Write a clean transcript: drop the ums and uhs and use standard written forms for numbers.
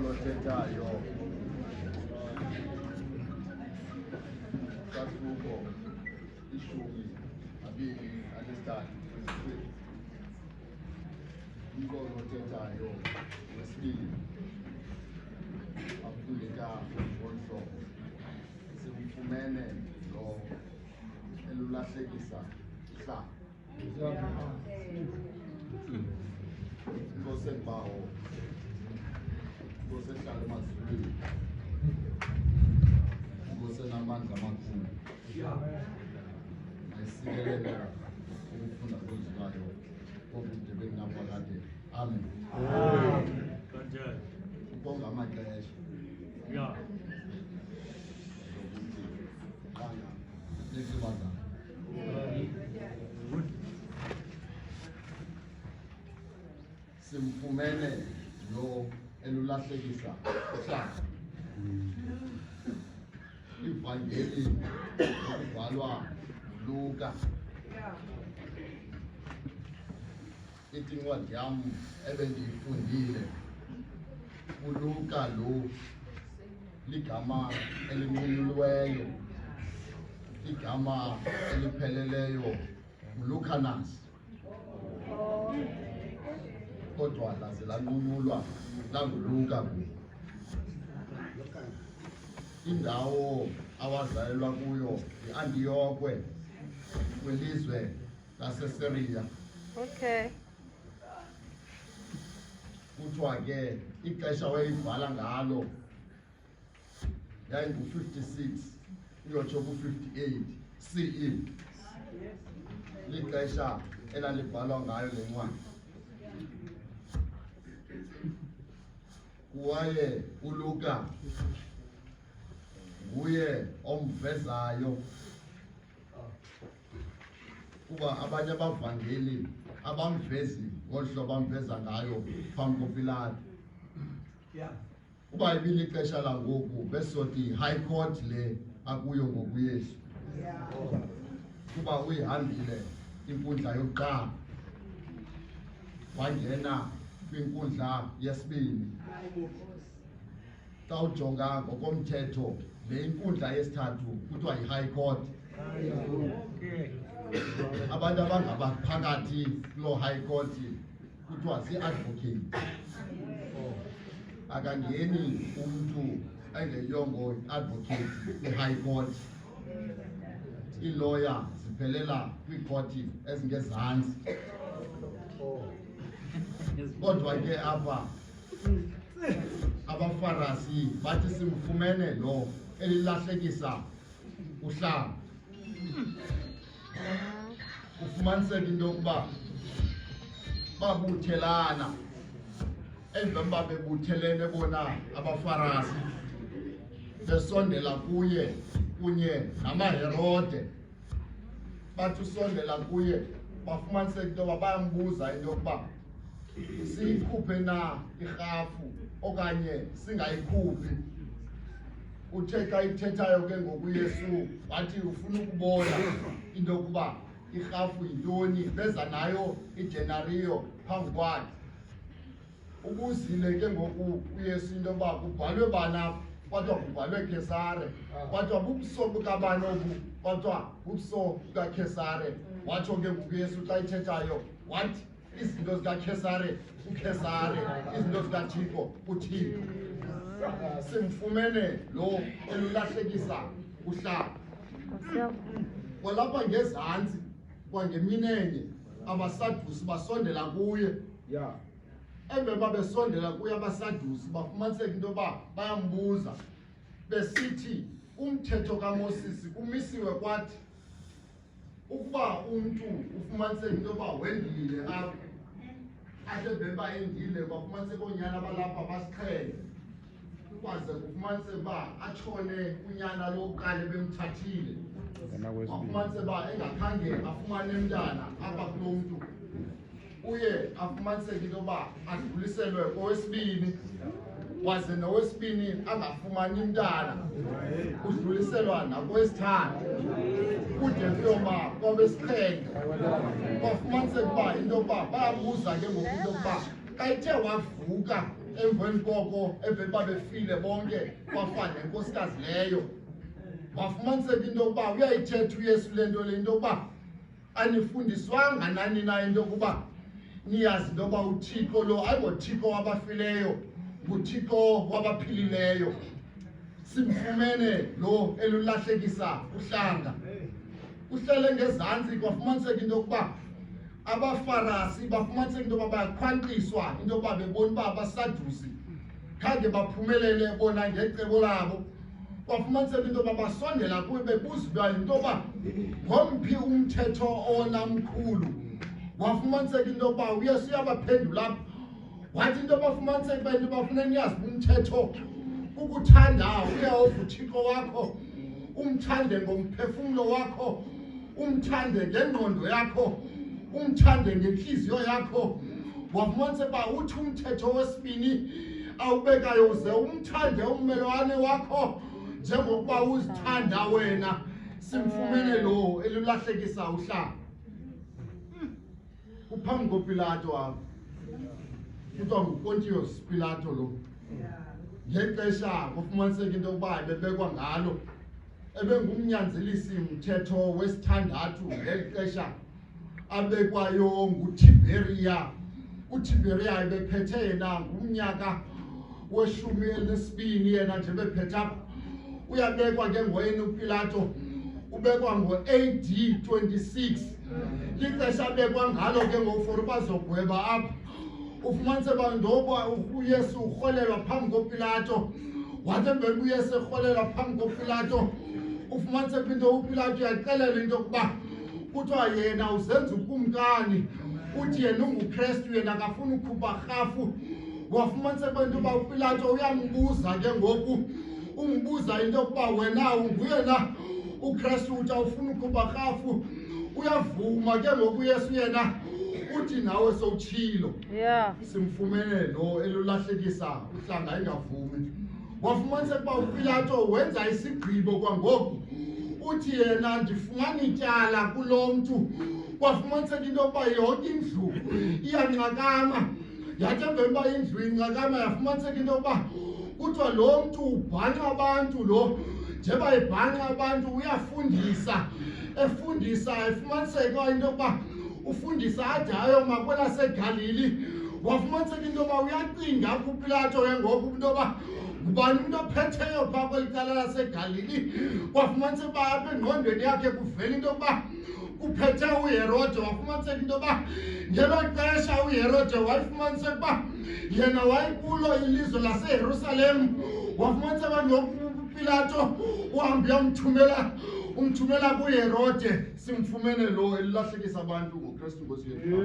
inkolo thethayo kaThixo ishumi abili anesithathu inkolo thethayo wesibili afundeka ngolu simfumene lo elulahlekisa ihlala Inkosi engibawo Inkosi ehlala emazulwini Inkosi enamandla amakhulu ayisikelela ukufunda kwezwayo okudebeni naphakade amen ubonga amaxesha Nezibaza simfumene lo elulahlekisa ihlala ivangeli okubhalwa Luka ithi incwadi yami ebendiyifundile uLuka lo ligama elinqunyiweyo igama elipheleleyo uLucanas kodwa laze lanqunulwa languLuka indawo awazalelwa kuyo iAntiochwe kwelizwe laseSyria. Okay. Kuthiwa ke ixesha wayibhala ngalo yayingu-56 uyotsho ku-58 CE. Lixesha elalibhalwa ngayo le ncwadi. Kuwaye uLuka nguye omvezayo kuba abanye abavangeli abamvezi ngohlobo bamveza ngayo phambi koPilato. Kuba ibili ixesha langoku besothi high court le akuyo ngokuYesu. Kuba uyihambile inkundla yokuqala wangena kwinkundla yesibini. Xa ujonga ngokomthetho le inkundla yesithathu kuthiwa yi-high court. Abantu abangabaphakathi kuloo high court kuthiwa zii-advocate. Akangeni umntu engeyongo advocate kwi-high court. Iilawyer ziphelela kwiikoti ezingezantsi. Kodwa ke apha abafarisi bathi simfumene lo elilahlekisa uhlanga. Ufumaniseka into yokuba babuthelana emveni bebuthelene bona abafarisi besondela kuye kunye namaHerode. Bathi usondela kuye bafumaniseka into yoba bayambuza into yokuba siyikhuphe na irhafu okanye singayikhuphi. Uthe xa ithethayo ke ngokuYesu wathi ufuna ukubona into yokuba irhafu yintoni, beza nayo idenariyo phambi kwakhe. Ubuzile ke ngoku uYesu into yoba kubhalwe bana kwathiwa kubhalwe Kesare, kwathiwa bubuso bukabani obu, kwathiwa bubuso bukaKesare. Watsho ke ngoku uYesu xa ithethayo wathi izinto zikaKesare uKesare, izinto zikaThixo uThixo. Simfumene lo elulahlekisa uhlanga. Kwalapha ngezantsi kwangeminenye abasadusi basondela kuye. Emveni besondela kuye abasadusi bafumaniseka into yoba bayambuza besithi umthetho kaMoses kumisiwe kwathi ukuba umntu ufumaniseka into yoba wendile apha ahle beba endile kwafumaniseka oonyana abalapha basiqhele kwaze kufumaniseka uba atshone unyana lokuqala bemthathile. Wafumaniseka uba engakhange afumane mntana apha kulo mntu uye afumaniseka into yoba adluliselwe kowesibini, waze nowesibini angafumani mntana udluliselwa nakowesithathu kude kuyoma kwabesixhenxe. Kwafumaniseka uba into yokuba bayambuza ke ngoku into yokuba xa ithe wavuka emveni koko eveba befile bonke bafana nenkosikazi leyo. Wafumaniseka into yokuba uyayithetha uYesu le nto le into yokuba anifundiswanga nani na into yokuba niyazi into yokuba uThixo lo ayingoThixo wabafileyo, nguThixo wabaphilileyo. Simfumene lo elulahlekisa uhlanga. Uhlele ngezantsi kwafumaniseka into yokuba abaFarisi bafumaniseka into yokuba bayakhwankqiswa into yokuba bebona uba abaSadusi khange baphumelele bona ngecebo labo. Kwafumaniseka into yokuba basondela kuye bebuza into yokuba ngomphi umthetho owona mkhulu. Wafumaniseka into yokuba uYesu uyabaphendula apha wathi into bafumaniseka uba into bafuna niyazi umthetho ukuthanda uYehova uThixo wakho, umthande ngomphefumlo wakho, umthande ngengqondo yakho, umthande ngenhliziyo yakho. Wafumaniseka uba uthi umthetho wesibini awubekayo uze umthande ummelwane wakho njengokuba uzithanda wena. Simfumene lo elulahlekisa uhlanga. Uphambi koPilato apha kuthiwa nguPontius Pilato lo. Ngexesha kufumaniseka into yokuba bebekwa ngalo ebengumnyanzelisi mthetho wesithandathu ngeli xesha abekwayo nguTiberia. uTiberia ebephethe yena ngumnyaka we-12 yena nje bephethe apha. Uyabekwa ke ngoyeni uPilato ubekwa ngo-AD 26. Lixesha abekwa ngalo ke ngoku for bazogweba apha. Ufumanise uba ndoba uYesu urholelwa phambi koPilato, wathi emveni uYesu erholelwa phambi koPilato ufumanise into uPilato uyaxelela into yokuba kuthiwa yena uzenza ukumkani, uthi yena unguKristu, yena akafuni ukhupha rhafu. Wafumanise into yokuba uPilato uyambuza ke ngoku, umbuza into yokuba wena unguye na uKristu, uthi awufuni ukhupha rhafu. Uyavuma ke ngoku uYesu yena uthi nawe sowutshilo. Simfumene lo elulahlekisa uhlanga engavumi. Wafumaniseka uba uPilato wenza isigqibo kwangoku, uthi yena ndifumana ityala kulo mntu. Kwafumaniseka into yokuba yonke indlu iyanqakama. Yathi emveni uba indlu inqakama yafumaniseka into yokuba kuthiwa lo mntu ubhanqa abantu lo, njeba ebhanqa abantu uyafundisa. Efundisa efumaniseka into yokuba ufundisa ade ayoma kwelaseGalili. Wafumaniseka into yokuba uyacinga kuPilato ke ngoku into yokuba ngubani umntu ophetheyo phaa kweli cala laseGalili. Wafumaniseka uba apha engqondweni yakhe kuvela into yokuba kuphethe uHerode. Wafumaniseka into yokuba ngelo xesha uHerode wayifumaniseka uba yena wayekulo ilizwe laseYerusalem. Wafumaniseka ngoku uPilato uhambe umthumela kuHerode. Simfumene lo elulahlekisa abantu ngoKristu Nkosi yethu.